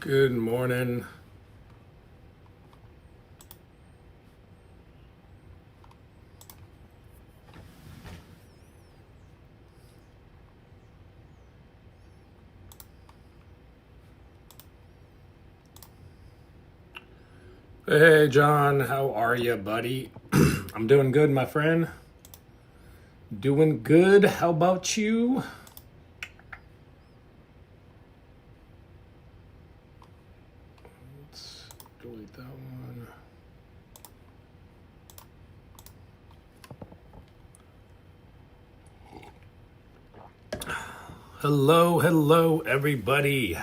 Good morning. Hey, John, how are you, buddy? I'm doing good, my friend. Doing good. How about you? Let's delete that one. Hello, everybody.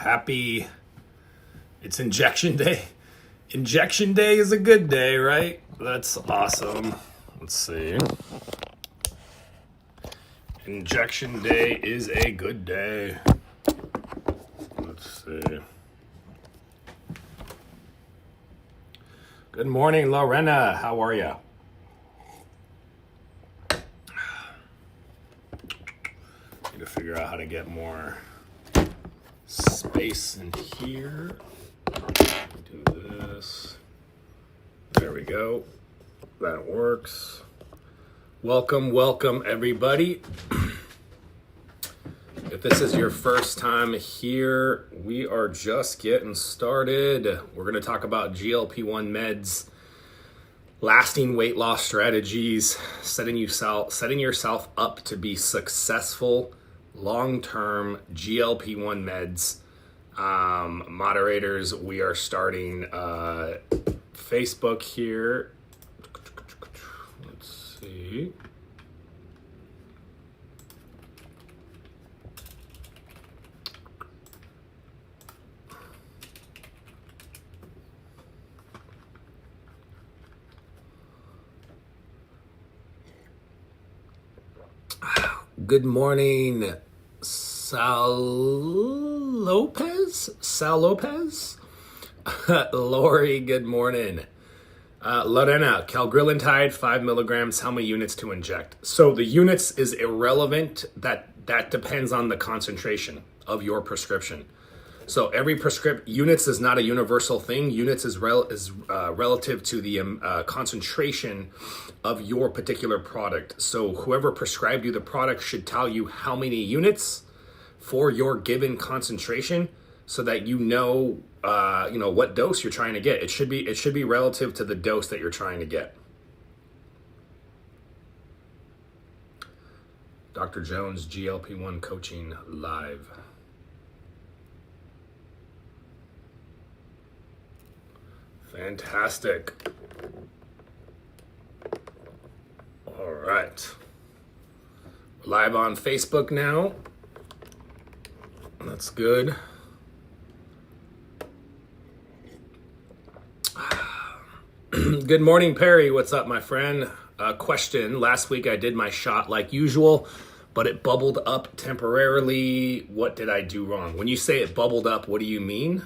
It's injection day. Injection day is a good day, right? That's awesome. Let's see. Injection day is a good day. Let's see. Good morning, Lorena. How are you? Need to figure out how to get more space in here. Do this. There we go. That works. Welcome, everybody. If this is your first time here, we are just getting started. We're going to talk about GLP-1 meds, lasting weight loss strategies, setting yourself up to be successful long-term GLP-1 meds. Moderators, we are starting Facebook here. Let's see. Good morning, Sal Lopez? Lori, good morning. Lorena, calgrilantide, 5 milligrams, how many units to inject? So the units is irrelevant. That depends on the concentration of your prescription. So every units is not a universal thing. Units is relative to the concentration of your particular product. So whoever prescribed you the product should tell you how many units for your given concentration, so that you know what dose you're trying to get. It should be relative to the dose that you're trying to get. Dr. Jones, GLP-1 coaching live. Fantastic. All right. We're live on Facebook now. That's good. Good morning, Perry. What's up, my friend? Question. Last week I did my shot like usual, but it bubbled up temporarily. What did I do wrong? When you say it bubbled up, what do you mean?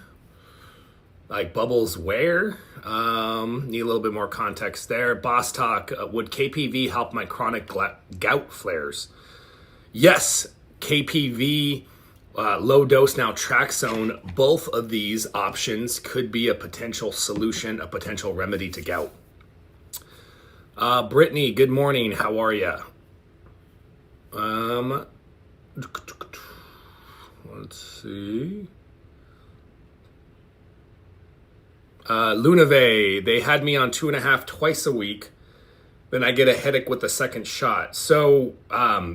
Like bubbles where? Need a little bit more context there. Boss Talk, would KPV help my chronic gout flares? Yes, KPV, low dose naltrexone, both of these options could be a potential solution, a potential remedy to gout. Brittany, good morning. How are you? Let's see. Lunave, they had me on 2.5 twice a week. Then I get a headache with the second shot. So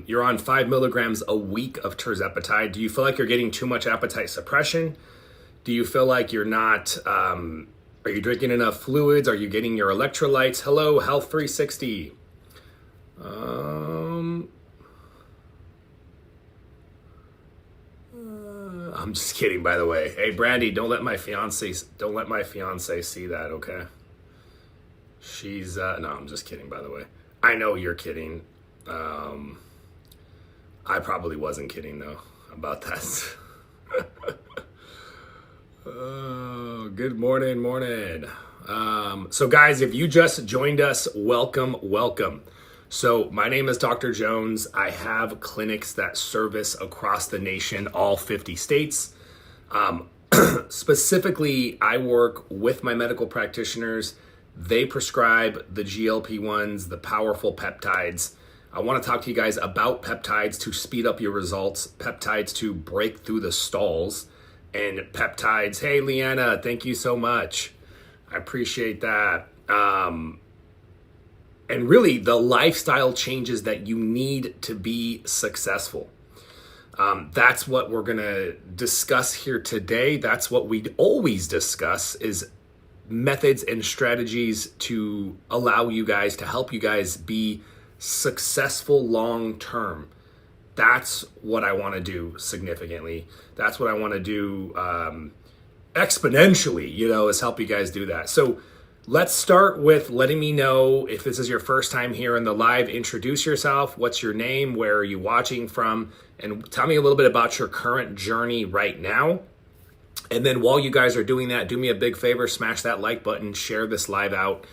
you're on 5 milligrams a week of tirzepatide. Do you feel like you're getting too much appetite suppression? Do you feel like you're not, are you drinking enough fluids? Are you getting your electrolytes? Hello, Health 360. I'm just kidding, by the way. Hey, Brandy, don't let my fiance see that, okay? She's no, I'm just kidding, by the way. I know you're kidding. I probably wasn't kidding though about that. Oh, good morning. So guys, if you just joined us, welcome. So my name is Dr. Jones. I have clinics that service across the nation, all 50 states. Specifically, I work with my medical practitioners. They prescribe the GLP-1s, the powerful peptides. I want to talk to you guys about peptides to speed up your results, peptides to break through the stalls, and peptides. Hey, Leanna, thank you so much. I appreciate that. And really, the lifestyle changes that you need to be successful. That's what we're going to discuss here today. That's what we always discuss, is methods and strategies to allow you guys, to help you guys be successful long term. That's what I want to do significantly. That's what I want to do exponentially, is help you guys do that. So let's start with letting me know if this is your first time here in the live. Introduce yourself. What's your name? Where are you watching from? And tell me a little bit about your current journey right now. And then while you guys are doing that, do me a big favor, smash that like button, share this live out.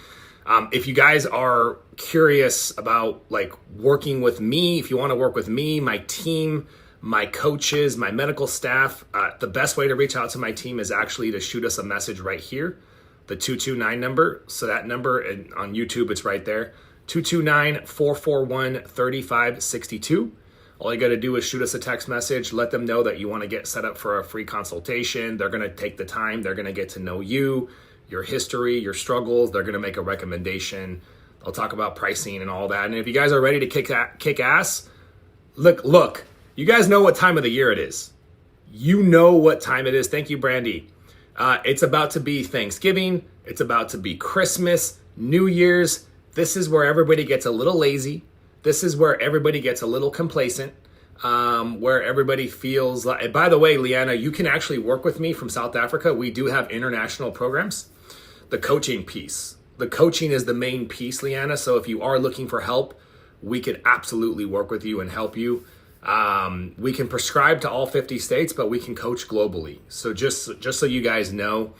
If you guys are curious about working with me, if you want to work with me, my team, my coaches, my medical staff, the best way to reach out to my team is actually to shoot us a message right here, the 229 number. So that number on YouTube, it's right there, 229-441-3562. All you got to do is shoot us a text message, let them know that you want to get set up for a free consultation. They're going to take the time. They're going to get to know you, your history, your struggles. They're going to make a recommendation. They'll talk about pricing and all that. And if you guys are ready to kick ass, look, you guys know what time of the year it is. You know what time it is. Thank you, Brandy. It's about to be Thanksgiving. It's about to be Christmas, New Year's. This is where everybody gets a little lazy. This is where everybody gets a little complacent, where everybody feels like, by the way, Leanna, you can actually work with me from South Africa. We do have international programs. The coaching piece. The coaching is the main piece, Leanna. So if you are looking for help, we could absolutely work with you and help you. We can prescribe to all 50 states, but we can coach globally. So just so you guys know,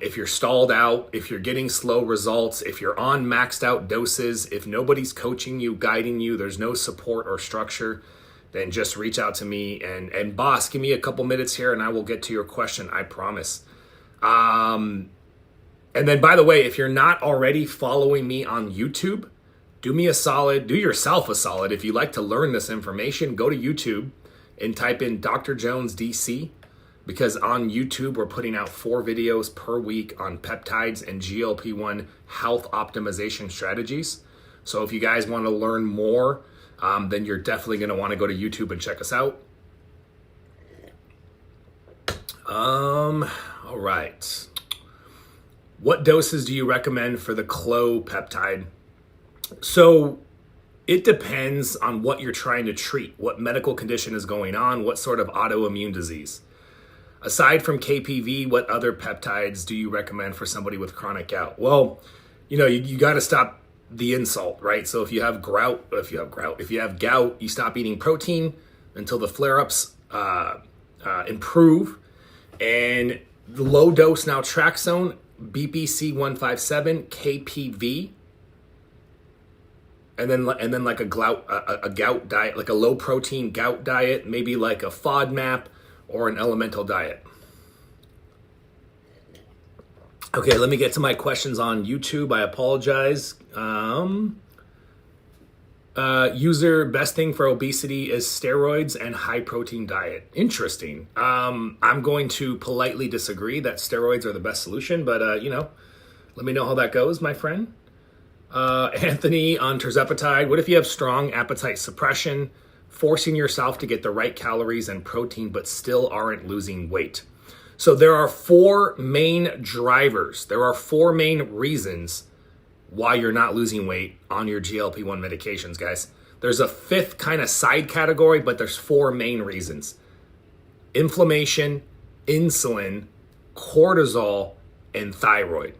if you're stalled out, if you're getting slow results, if you're on maxed out doses, if nobody's coaching you, guiding you, there's no support or structure, then just reach out to me. And boss, give me a couple minutes here and I will get to your question. I promise. And then, by the way, if you're not already following me on YouTube, do me a solid, do yourself a solid. If you like to learn this information, go to YouTube and type in Dr. Jones DC, because on YouTube, we're putting out 4 videos per week on peptides and GLP-1 health optimization strategies. So if you guys want to learn more, then you're definitely going to want to go to YouTube and check us out. All right. What doses do you recommend for the Clo peptide? So it depends on what you're trying to treat, what medical condition is going on, what sort of autoimmune disease. Aside from KPV, what other peptides do you recommend for somebody with chronic gout? Well, you got to stop the insult, right? So if you have gout, you stop eating protein until the flare-ups improve. And the low dose naltrexone, BPC 157, KPV, and then like a gout diet, like a low protein gout diet, maybe like a FODMAP or an elemental diet. Okay, let me get to my questions on YouTube. I apologize. User, best thing for obesity is steroids and high protein diet. Interesting. I'm going to politely disagree that steroids are the best solution, but let me know how that goes, my friend. Anthony on tirzepatide. What if you have strong appetite suppression, forcing yourself to get the right calories and protein, but still aren't losing weight? So there are 4 main drivers. There are 4 main reasons why you're not losing weight on your GLP-1 medications, guys. There's a 5th kind of side category, but there's 4 main reasons: inflammation, insulin, cortisol, and thyroid.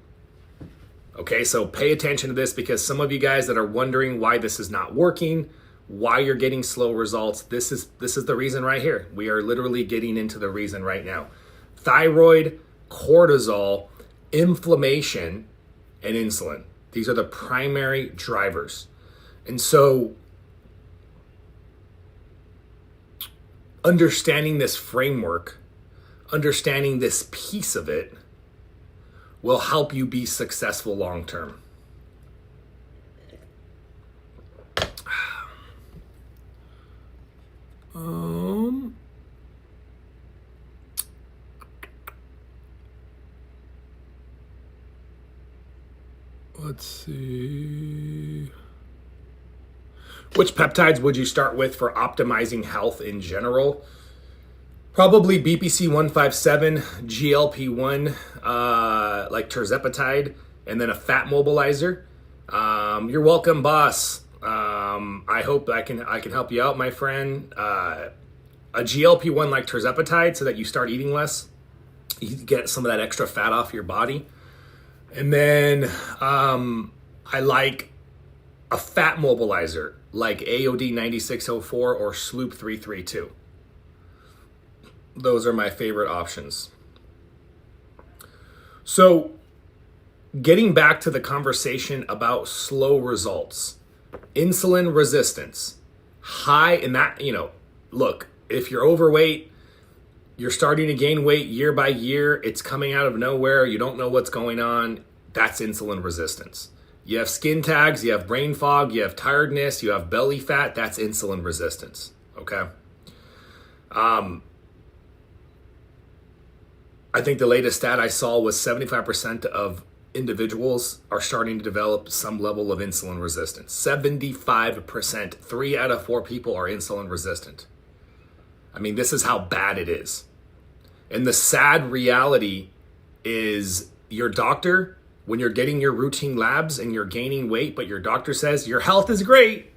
Okay, so pay attention to this, because some of you guys that are wondering why this is not working, why you're getting slow results, this is the reason right here. We are literally getting into the reason right now. Thyroid, cortisol, inflammation, and insulin. These are the primary drivers. And so understanding this framework understanding this piece of it will help you be successful long term. Let's see. Which peptides would you start with for optimizing health in general? Probably BPC 157, GLP-1, like tirzepatide, and then a fat mobilizer. You're welcome, boss. I hope I can help you out, my friend. A GLP-1 like tirzepatide, so that you start eating less. You get some of that extra fat off your body. And then I like a fat mobilizer like AOD 9604 or Sloop 332. Those are my favorite options. So getting back to the conversation about slow results, insulin resistance, high in that, look, if you're overweight, you're starting to gain weight year by year, it's coming out of nowhere, you don't know what's going on, that's insulin resistance. You have skin tags, you have brain fog, you have tiredness, you have belly fat, that's insulin resistance, okay? I think the latest stat I saw was 75% of individuals are starting to develop some level of insulin resistance. 75%, 3 out of 4 people are insulin resistant. I mean, this is how bad it is. And the sad reality is your doctor, when you're getting your routine labs and you're gaining weight, but your doctor says your health is great,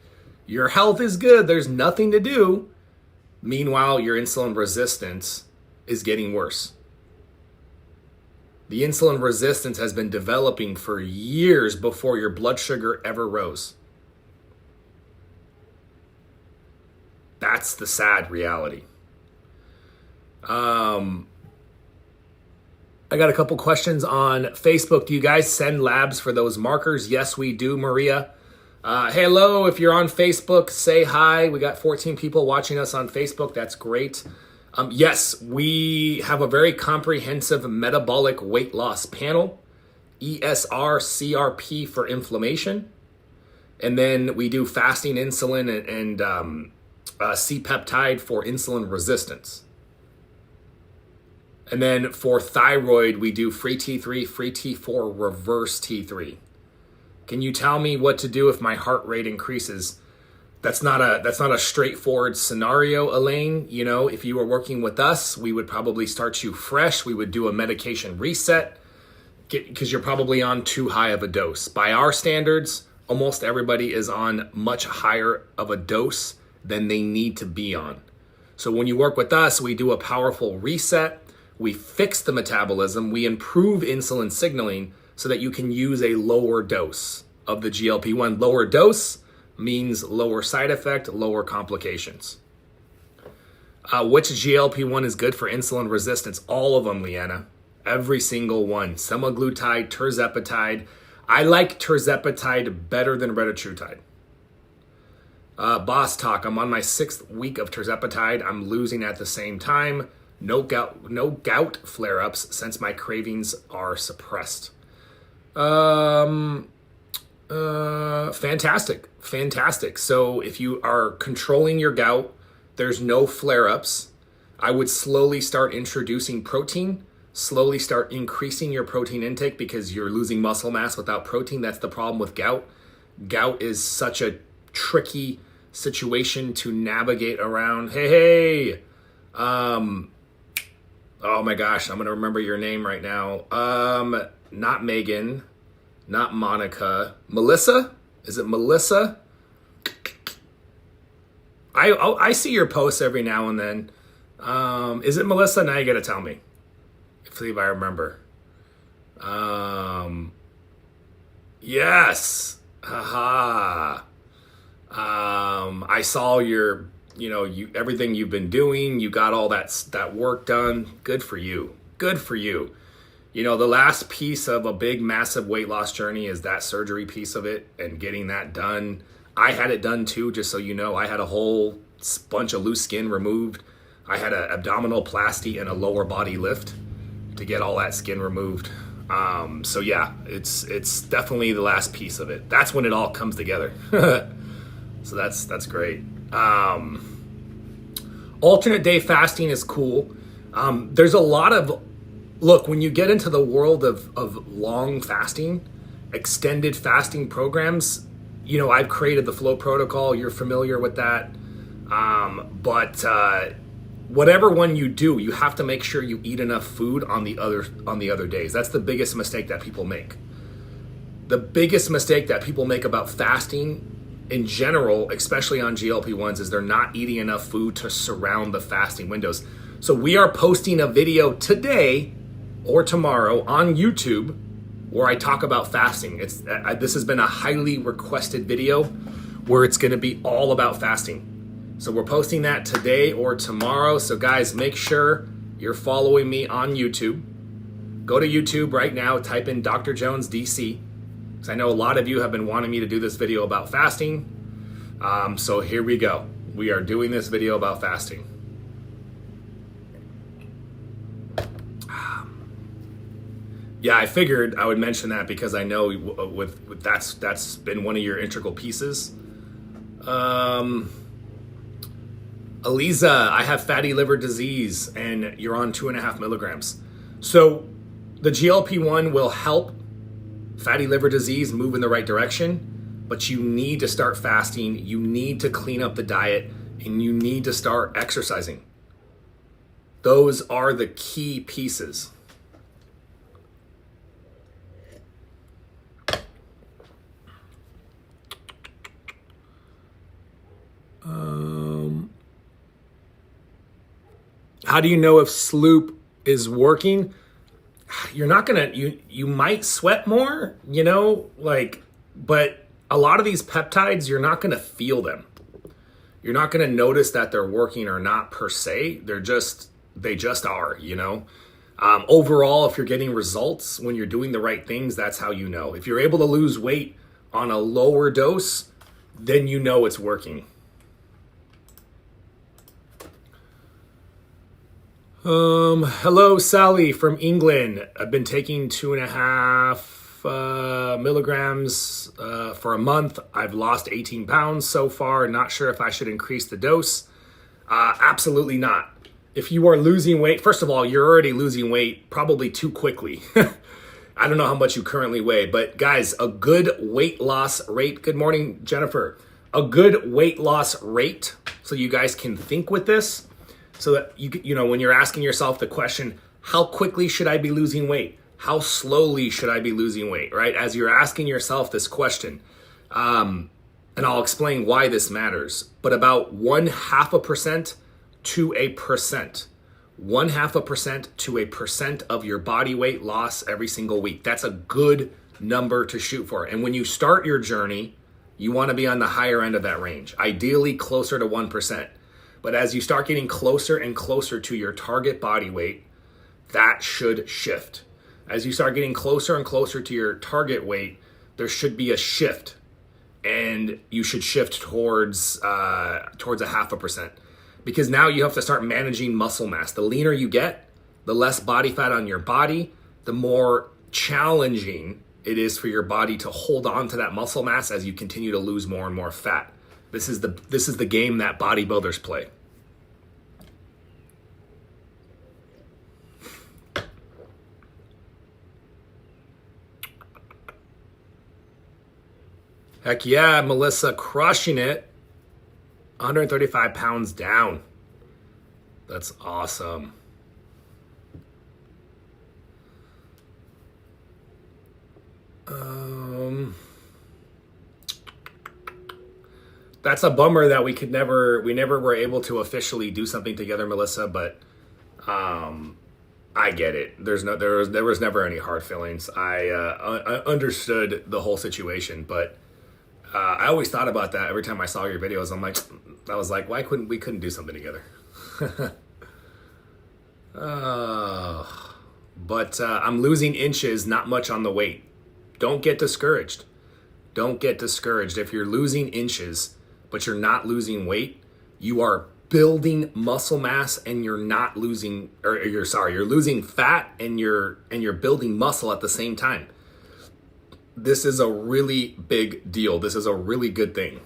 your health is good, there's nothing to do. Meanwhile, your insulin resistance is getting worse. The insulin resistance has been developing for years before your blood sugar ever rose. That's the sad reality. I got a couple questions on Facebook. Do you guys send labs for those markers? Yes, we do, Maria. Hello, if you're on Facebook, say hi. We got 14 people watching us on Facebook. That's great. Yes, we have a very comprehensive metabolic weight loss panel, ESR, CRP for inflammation. And then we do fasting insulin and C-peptide for insulin resistance. And then for thyroid, we do free T3, free T4, reverse T3. Can you tell me what to do if my heart rate increases? That's not a straightforward scenario, Elaine. If you were working with us, we would probably start you fresh. We would do a medication reset because you're probably on too high of a dose. By our standards, almost everybody is on much higher of a dose than they need to be on. So when you work with us, we do a powerful reset. We fix the metabolism. We improve insulin signaling so that you can use a lower dose of the GLP-1. Lower dose means lower side effect, lower complications. Which GLP-1 is good for insulin resistance? All of them, Leanna. Every single one. Semaglutide, tirzepatide. I like tirzepatide better than retatrutide. Boss talk. I'm on my 6th week of tirzepatide. I'm losing at the same time. No gout flare-ups since my cravings are suppressed. Fantastic. So if you are controlling your gout, there's no flare-ups. I would slowly start introducing protein, slowly start increasing your protein intake because you're losing muscle mass without protein. That's the problem with gout. Gout is such a tricky situation to navigate around. Hey. Oh my gosh, I'm going to remember your name right now. Not Megan, not Monica. Melissa? Is it Melissa? I see your posts every now and then. Is it Melissa? Now you got to tell me. See if I remember. Yes. Haha. I saw your, everything you've been doing. You got all that work done. Good for you. The last piece of a big, massive weight loss journey is that surgery piece of it and getting that done. I had it done too, just so you know. I had a whole bunch of loose skin removed. I had an abdominal plasty and a lower body lift to get all that skin removed. So yeah, it's definitely the last piece of it. That's when it all comes together. So that's great. Alternate day fasting is cool. There's a lot of, look, when you get into the world of long fasting, extended fasting programs, you know, I've created the Flow protocol. You're familiar with that. But whatever one you do, you have to make sure you eat enough food on the other days. That's the biggest mistake that people make. The biggest mistake that people make about fasting in general, especially on GLP-1s, is they're not eating enough food to surround the fasting windows. So we are posting a video today or tomorrow on YouTube where I talk about fasting. This has been a highly requested video where it's going to be all about fasting. So we're posting that today or tomorrow. So guys, make sure you're following me on YouTube. Go to YouTube right now, type in Dr. Jones DC, because I know a lot of you have been wanting me to do this video about fasting. So here we go. We are doing this video about fasting. Yeah, I figured I would mention that because I know with that's been one of your integral pieces. Eliza, I have fatty liver disease and you're on 2.5 milligrams. So the GLP-1 will help fatty liver disease move in the right direction, but you need to start fasting, you need to clean up the diet, and you need to start exercising. Those are the key pieces. How do you know if Sloop is working? You're not gonna, you might sweat more, you know, like, but a lot of these peptides, you're not gonna feel them. You're not gonna notice that they're working or not per se. They just are, you know. Overall, if you're getting results when you're doing the right things, that's how you know. If you're able to lose weight on a lower dose, then you know it's working. Hello, Sally from England. I've been taking 2.5 milligrams for a month. I've lost 18 pounds so far. Not sure if I should increase the dose. Absolutely not. If you are losing weight, first of all, you're already losing weight probably too quickly. I don't know how much you currently weigh, but guys, a good weight loss rate. Good morning, Jennifer. A good weight loss rate, so you guys can think with this. So that you know, when you're asking yourself the question, how quickly should I be losing weight? How slowly should I be losing weight, right? As you're asking yourself this question, and I'll explain why this matters, but about 0.5% to 1%. 0.5% to 1% of your body weight loss every single week. That's a good number to shoot for. And when you start your journey, you want to be on the higher end of that range, ideally closer to 1%. But as you start getting closer and closer to your target body weight, that should shift. As you start getting closer and closer to your target weight, there should be a shift, and you should shift towards 0.5%, because now you have to start managing muscle mass. The leaner you get, the less body fat on your body, the more challenging it is for your body to hold on to that muscle mass as you continue to lose more and more fat. This is the game that bodybuilders play. Heck yeah, Melissa, crushing it. 135 pounds down. That's awesome. That's a bummer that we never were able to officially do something together, Melissa, but I get it. There was never any hard feelings. I understood the whole situation, but I always thought about that every time I saw your videos. I was like, why couldn't we do something together? But I'm losing inches, not much on the weight. Don't get discouraged. Don't get discouraged. If you're losing inches, but you're not losing weight, you are building muscle mass and you're not losing, you're losing fat and you're building muscle at the same time. This is a really big deal. This is a really good thing.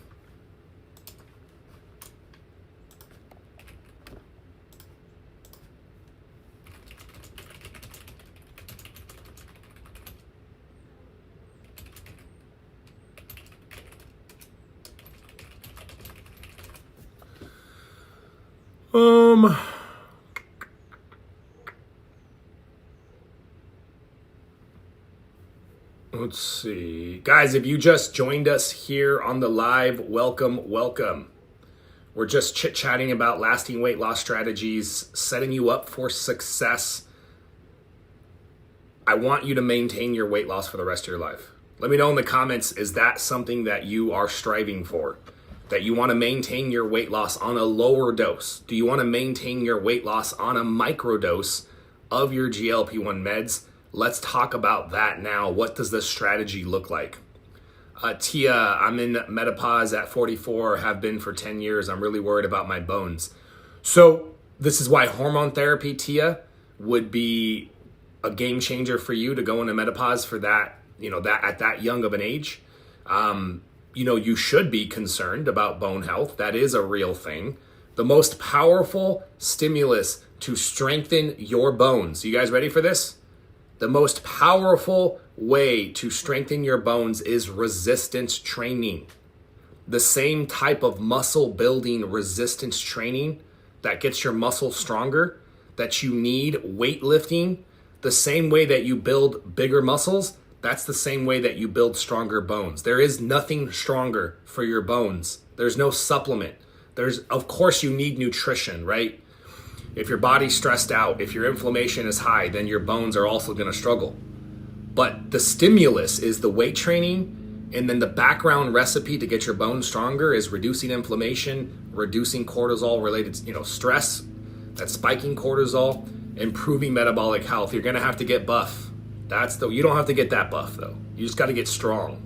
Let's see. Guys, if you just joined us here on the live, welcome, welcome. We're just chit-chatting about lasting weight loss strategies, setting you up for success. I want you to maintain your weight loss for the rest of your life. Let me know in the comments, is that something that you are striving for? That you want to maintain your weight loss on a lower dose? Do you want to maintain your weight loss on a microdose of your GLP-1 meds? Let's talk about that now. What does this strategy look like? Tia, I'm in menopause at 44, have been for 10 years. I'm really worried about my bones. So this is why hormone therapy, Tia, would be a game changer for you to go into menopause for that, that at that young of an age. You should be concerned about bone health. That is a real thing. The most powerful stimulus to strengthen your bones. You guys ready for this? The most powerful way to strengthen your bones is resistance training. The same type of muscle building resistance training that gets your muscle stronger, that you need weightlifting, the same way that you build bigger muscles, that's the same way that you build stronger bones. There is nothing stronger for your bones. There's no supplement. Of course you need nutrition, right? If your body's stressed out, if your inflammation is high, then your bones are also going to struggle. But the stimulus is the weight training, and then the background recipe to get your bones stronger is reducing inflammation, reducing cortisol-related, stress, that's spiking cortisol, improving metabolic health. You're going to have to get buff. You don't have to get that buff though. You just got to get strong.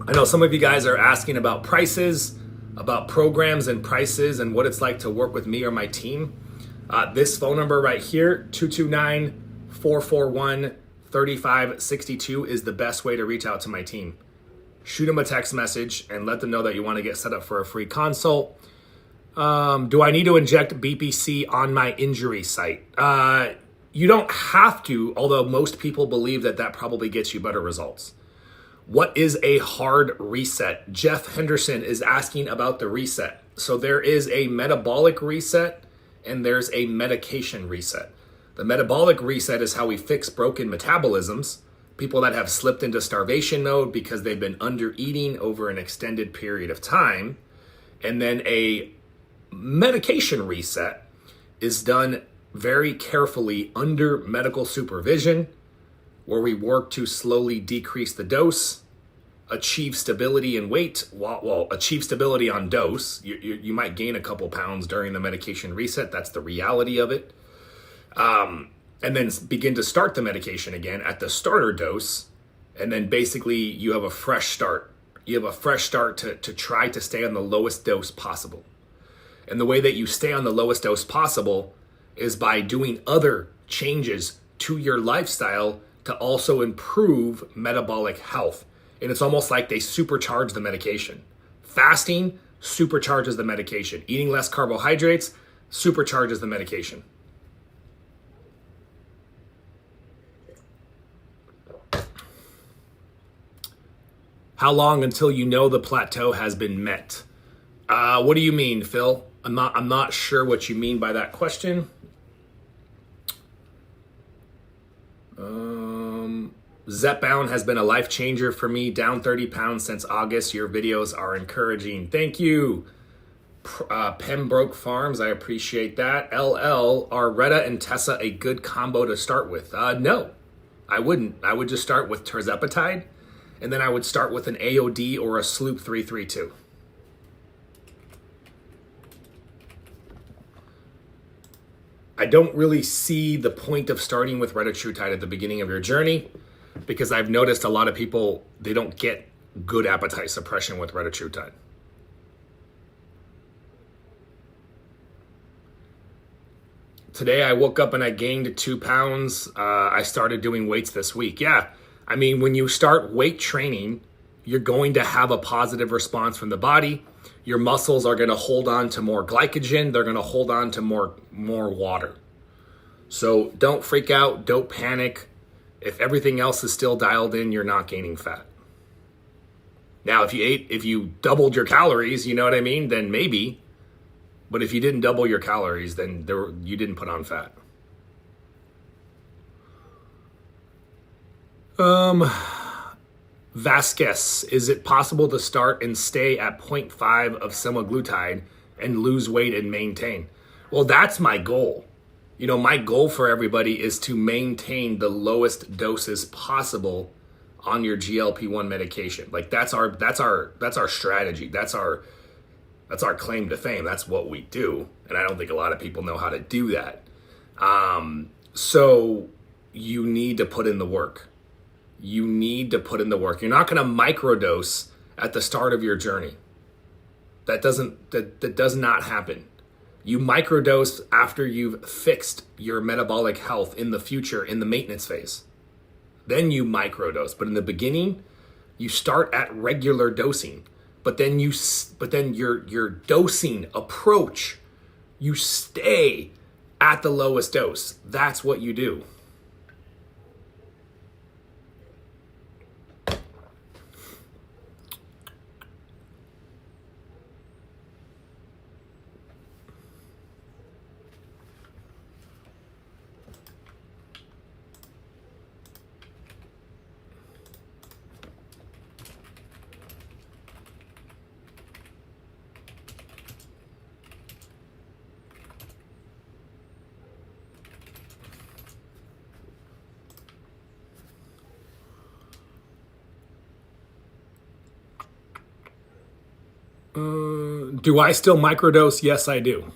I know some of you guys are asking about prices, about programs and prices and what it's like to work with me or my team. This phone number right here, 229-441-3562 is the best way to reach out to my team. Shoot them a text message and let them know that you want to get set up for a free consult. Do I need to inject BPC on my injury site? You don't have to, although most people believe that probably gets you better results. What is a hard reset? Jeff Henderson is asking about the reset. So there is a metabolic reset and there's a medication reset. The metabolic reset is how we fix broken metabolisms, people that have slipped into starvation mode because they've been under eating over an extended period of time. And then a medication reset is done very carefully under medical supervision, where we work to slowly decrease the dose, achieve stability in weight, achieve stability on dose. You might gain a couple pounds during the medication reset. That's the reality of it. And then begin to start the medication again at the starter dose. And then basically you have a fresh start. You have a fresh start to try to stay on the lowest dose possible. And the way that you stay on the lowest dose possible is by doing other changes to your lifestyle to also improve metabolic health. And it's almost like they supercharge the medication. Fasting supercharges the medication. Eating less carbohydrates supercharges the medication. How long until you know the plateau has been met? What do you mean, Phil? I'm not sure what you mean by that question. Zepbound has been a life changer for me. Down 30 pounds since August. Your videos are encouraging. Thank you. Pembroke Farms, I appreciate that. LL, are Retta and Tessa a good combo to start with? No, I wouldn't. I would just start with tirzepatide, and then I would start with an AOD or a Sloop 332. I don't really see the point of starting with retatrutide at the beginning of your journey, because I've noticed a lot of people, they don't get good appetite suppression with retatrutide. Today I woke up and I gained 2 pounds. I started doing weights this week. Yeah, I mean, when you start weight training, you're going to have a positive response from the body. Your muscles are going to hold on to more glycogen. They're going to hold on to more water. So don't freak out. Don't panic. If everything else is still dialed in, you're not gaining fat. Now, if you doubled your calories, you know what I mean, then maybe. But if you didn't double your calories, then you didn't put on fat. Vasquez, is it possible to start and stay at 0.5 of semaglutide and lose weight and maintain? Well, that's my goal. You know, my goal for everybody is to maintain the lowest doses possible on your GLP-1 medication. Like that's our strategy. That's our claim to fame. That's what we do. And I don't think a lot of people know how to do that. So you need to put in the work. You need to put in the work. You're not going to microdose at the start of your journey. That does not happen. You microdose after you've fixed your metabolic health in the future in the maintenance phase. Then you microdose. But in the beginning, you start at regular dosing. But then your dosing approach, you stay at the lowest dose. That's what you do. Do I still microdose? Yes, I do.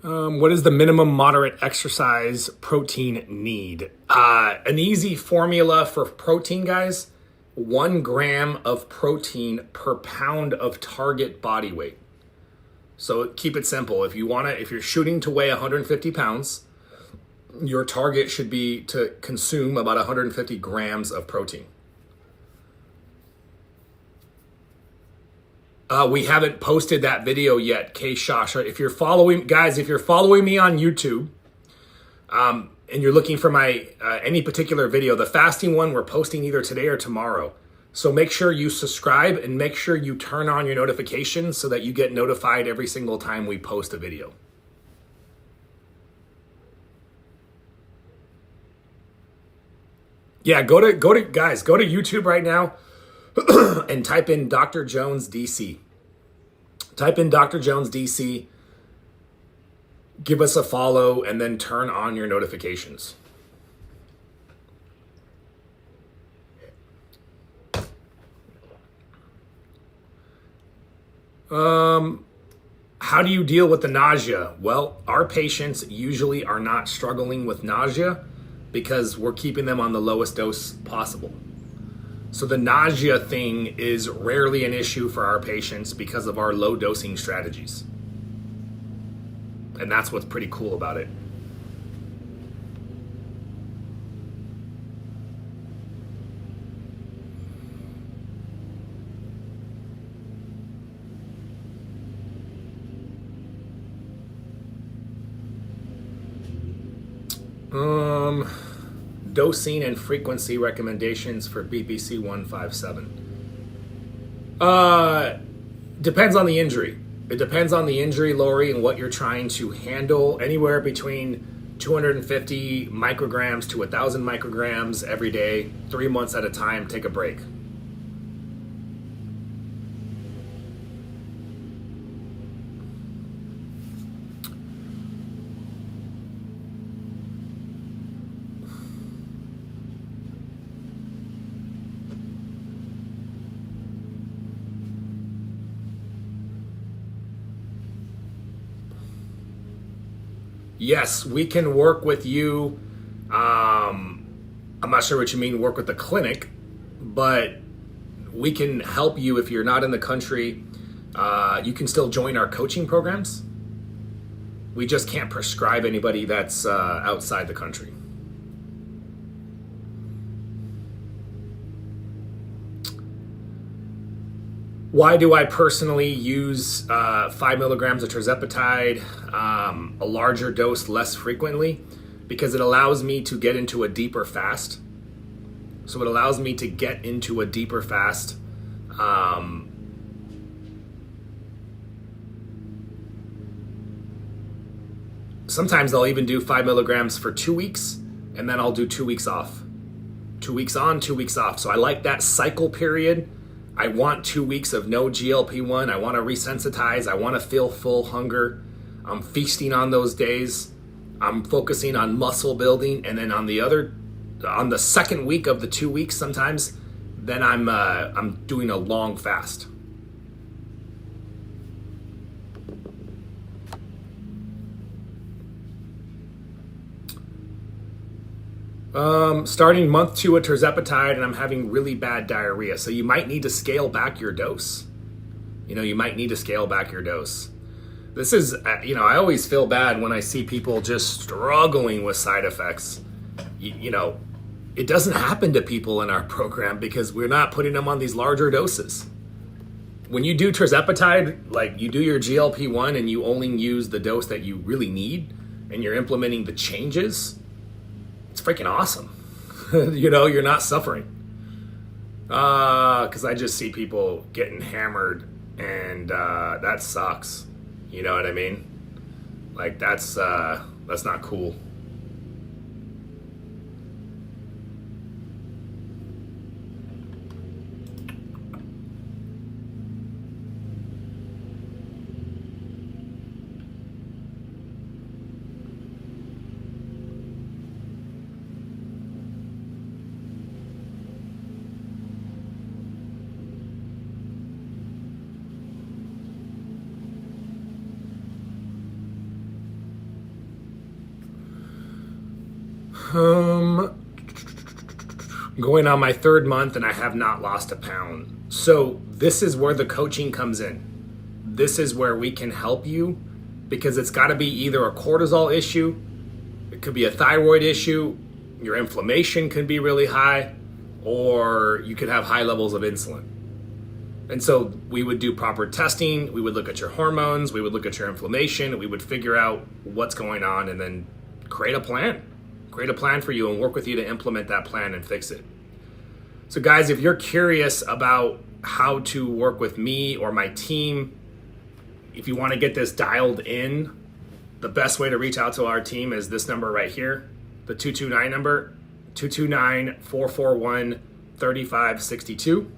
What is the minimum moderate exercise protein need? An easy formula for protein, guys, 1 gram of protein per pound of target body weight. So keep it simple. If you're shooting to weigh 150 pounds, your target should be to consume about 150 grams of protein. We haven't posted that video yet, K. Shasha. If you're following me on YouTube, and you're looking for my any particular video, the fasting one we're posting either today or tomorrow. So make sure you subscribe and make sure you turn on your notifications so that you get notified every single time we post a video. Yeah, go to YouTube right now and type in Dr. Jones DC. Type in Dr. Jones DC, give us a follow, and then turn on your notifications. How do you deal with the nausea? Well, our patients usually are not struggling with nausea because we're keeping them on the lowest dose possible. So the nausea thing is rarely an issue for our patients because of our low dosing strategies. And that's what's pretty cool about it. Dosing and frequency recommendations for BPC 157. Depends on the injury. It depends on the injury, Lori, and what you're trying to handle. Anywhere between 250 micrograms to 1,000 micrograms every day, 3 months at a time. Take a break. Yes, we can work with you. I'm not sure what you mean, work with the clinic, but we can help you if you're not in the country. You can still join our coaching programs. We just can't prescribe anybody that's outside the country. Why do I personally use 5 milligrams of tirzepatide, a larger dose less frequently? Because it allows me to get into a deeper fast. So it allows me to get into a deeper fast. Sometimes I'll even do 5 milligrams for 2 weeks, and then I'll do 2 weeks off. 2 weeks on, 2 weeks off. So I like that cycle period. I want 2 weeks of no GLP-1. I want to resensitize. I want to feel full hunger. I'm feasting on those days. I'm focusing on muscle building. And then on the second week of the 2 weeks sometimes, then I'm doing a long fast. Starting month 2 of tirzepatide, and I'm having really bad diarrhea. So you might need to scale back your dose. You might need to scale back your dose. This is, I always feel bad when I see people just struggling with side effects. It doesn't happen to people in our program because we're not putting them on these larger doses. When you do tirzepatide, like you do your GLP-1 and you only use the dose that you really need and you're implementing the changes, it's freaking awesome. You're not suffering. Because I just see people getting hammered and that sucks. You know what I mean? Like that's not cool. Going on my 3rd month and I have not lost a pound. So this is where the coaching comes in. This is where we can help you because it's got to be either a cortisol issue, it could be a thyroid issue, your inflammation could be really high, or you could have high levels of insulin. And so we would do proper testing, we would look at your hormones, we would look at your inflammation, we would figure out what's going on and then create a plan for you and work with you to implement that plan and fix it. So guys, if you're curious about how to work with me or my team, if you want to get this dialed in, the best way to reach out to our team is this number right here, the 229 number, 229-441-3562.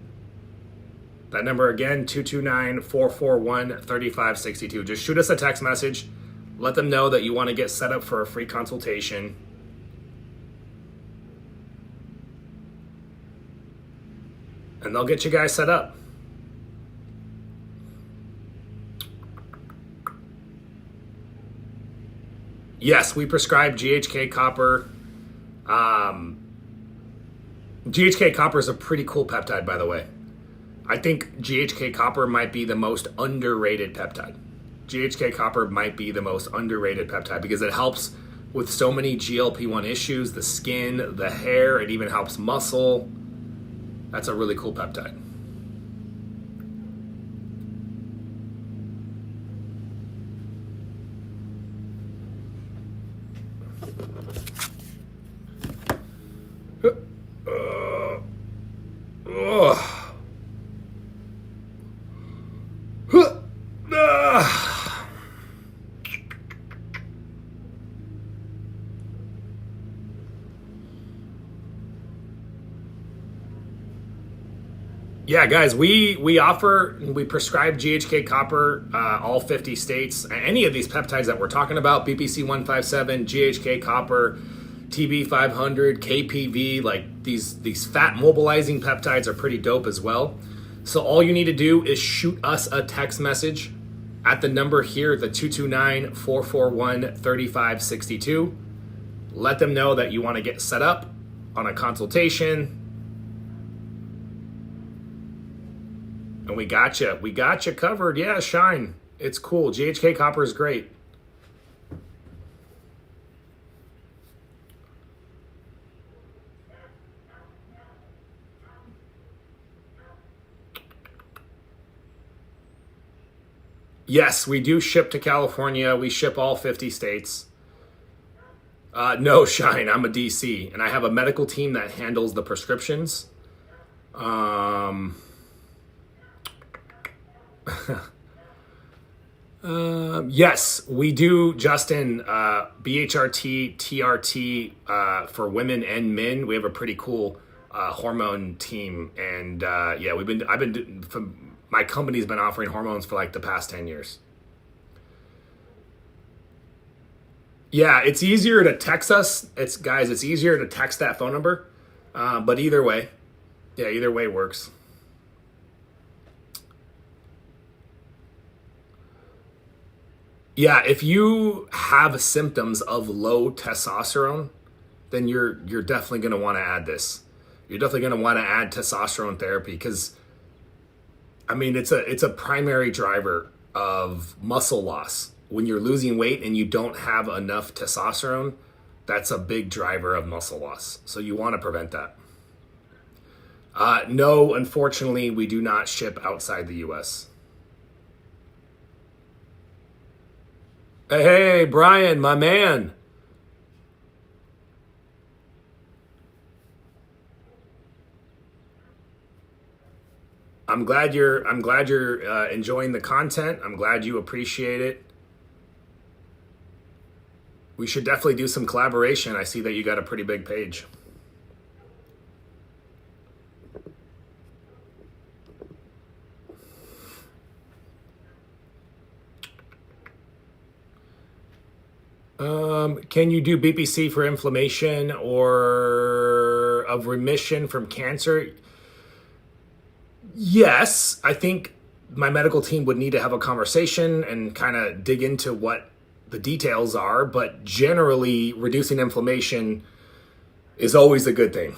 That number again, 229-441-3562. Just shoot us a text message. Let them know that you want to get set up for a free consultation. And they'll get you guys set up. Yes, we prescribe GHK copper. GHK copper is a pretty cool peptide, by the way. I think GHK copper might be the most underrated peptide. GHK copper might be the most underrated peptide because it helps with so many GLP-1 issues, the skin, the hair, it even helps muscle. That's a really cool peptide. Yeah, guys, we prescribe GHK copper, all 50 states. Any of these peptides that we're talking about, BPC 157, GHK copper, TB 500, KPV, like these fat mobilizing peptides are pretty dope as well. So all you need to do is shoot us a text message at the number here, the 229-441-3562. Let them know that you want to get set up on a consultation. And we got you covered. Yeah, Shine. It's cool. GHK copper is great. Yes, we do ship to California. We ship all 50 states. No, Shine, I'm a DC, and I have a medical team that handles the prescriptions. Yes, we do, Justin, BHRT, TRT for women and men. We have a pretty cool hormone team, and yeah, my company's been offering hormones for like the past 10 years. Yeah, it's easier to text us. It's easier to text that phone number. But either way, yeah, either way works. Yeah, if you have symptoms of low testosterone, then you're definitely going to want to add this. You're definitely going to want to add testosterone therapy because I mean it's a primary driver of muscle loss. When you're losing weight and you don't have enough testosterone, that's a big driver of muscle loss. So you want to prevent that. No, unfortunately, we do not ship outside the US. Hey, Brian, my man. I'm glad you're enjoying the content. I'm glad you appreciate it. We should definitely do some collaboration. I see that you got a pretty big page. Can you do BPC for inflammation or of remission from cancer? Yes, I think my medical team would need to have a conversation and kind of dig into what the details are, but generally reducing inflammation is always a good thing.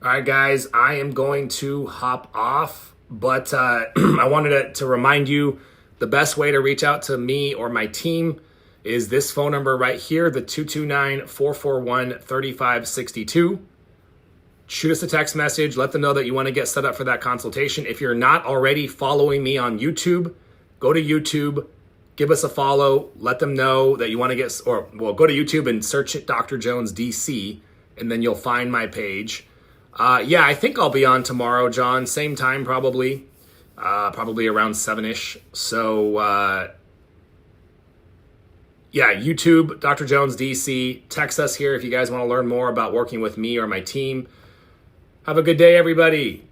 All right, guys, I am going to hop off, but I wanted to remind you the best way to reach out to me or my team is this phone number right here, the 229-441-3562. Shoot us a text message. Let them know that you want to get set up for that consultation. If you're not already following me on YouTube, go to YouTube, give us a follow. Let them know that you want to go to YouTube and search it Dr. Jones DC, and then you'll find my page. Yeah, I think I'll be on tomorrow, John. Same time, probably around 7-ish. So, yeah, YouTube, Dr. Jones DC. Text us here if you guys want to learn more about working with me or my team. Have a good day, everybody.